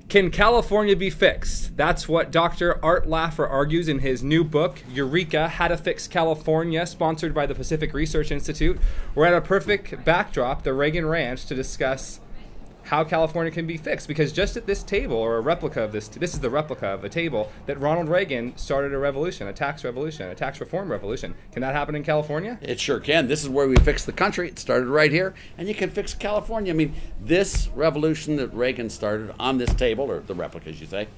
Can California be fixed? That's what Dr. Art Laffer argues in his new book, Eureka, How to Fix California, sponsored by the Pacific Research Institute. We're at a perfect backdrop, the Reagan Ranch, to discuss how California can be fixed. Because just at this table, or a replica of this is the replica of a table that Ronald Reagan started a revolution, a tax reform revolution. Can that happen in California? It sure can. This is where we fix the country. It started right here, and you can fix California. I mean, this revolution that Reagan started on this table, or the replica, as you say,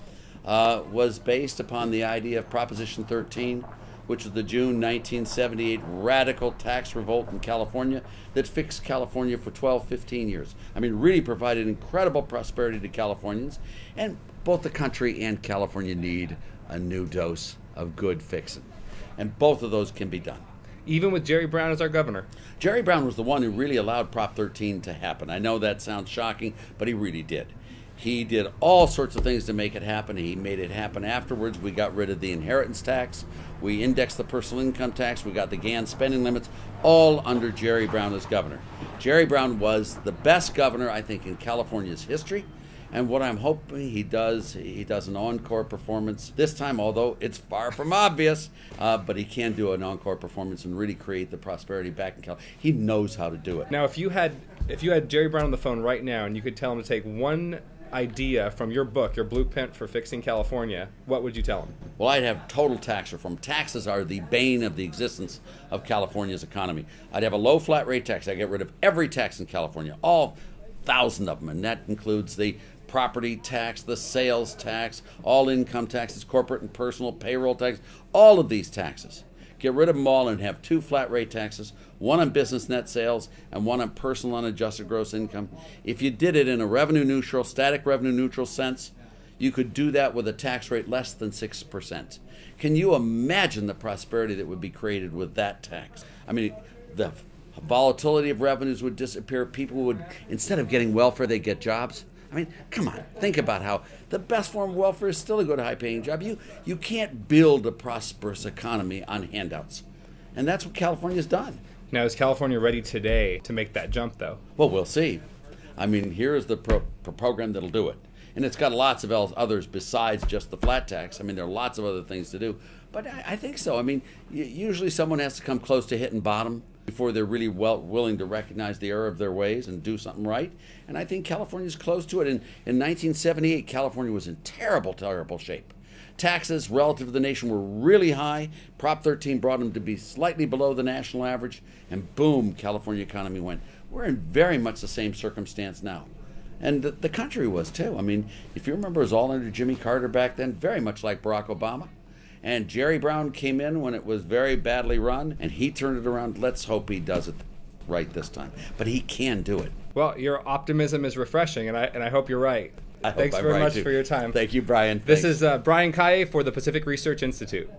was based upon the idea of Proposition 13, which is the June 1978 radical tax revolt in California that fixed California for 12, 15 years. I mean, really provided incredible prosperity to Californians, and both the country and California need a new dose of good fixing. And both of those can be done. Even with Jerry Brown as our governor. Jerry Brown was the one who really allowed Prop 13 to happen. I know that sounds shocking, but he really did. He did all sorts of things to make it happen. He made it happen afterwards. We got rid of the inheritance tax. We indexed the personal income tax. We got the GAN spending limits, all under Jerry Brown as governor. Jerry Brown was the best governor, I think, in California's history. And what I'm hoping he does an encore performance this time, although it's far from obvious, but he can do an encore performance and really create the prosperity back in California. He knows how to do it. Now, if you had Jerry Brown on the phone right now and you could tell him to take one idea from your book, your blueprint for fixing California, what would you tell him? Well, I'd have total tax reform. Taxes are the bane of the existence of California's economy. I'd have a low flat rate tax. I'd get rid of every tax in California, all 1,000 of them, and that includes the property tax, the sales tax, all income taxes, corporate and personal, payroll tax, all of these taxes. Get rid of them all and have 2 flat rate taxes, one on business net sales and one on personal unadjusted gross income. If you did it in a revenue neutral, static revenue neutral sense, you could do that with a tax rate less than 6%. Can you imagine the prosperity that would be created with that tax? I mean, the volatility of revenues would disappear. People would, instead of getting welfare, they'd get jobs. I mean, come on, think about how the best form of welfare is still a good high-paying job. You can't build a prosperous economy on handouts. And that's what California's done. Now, is California ready today to make that jump, though? Well, we'll see. I mean, here's the program that'll do it. And it's got lots of others besides just the flat tax. I mean, there are lots of other things to do. But I think so. I mean, usually someone has to come close to hitting bottom before they're really willing to recognize the error of their ways and do something right. And I think California's close to it. In 1978, California was in terrible, terrible shape. Taxes relative to the nation were really high. Prop 13 brought them to be slightly below the national average. And boom, California economy went. We're in very much the same circumstance now. And the country was too. I mean, if you remember, it was all under Jimmy Carter back then, very much like Barack Obama. And Jerry Brown came in when it was very badly run, and he turned it around. Let's hope he does it right this time. But he can do it. Well, your optimism is refreshing, and I hope you're right. Thanks very much for your time. Thank you, Brian. This is Brian Calle for the Pacific Research Institute.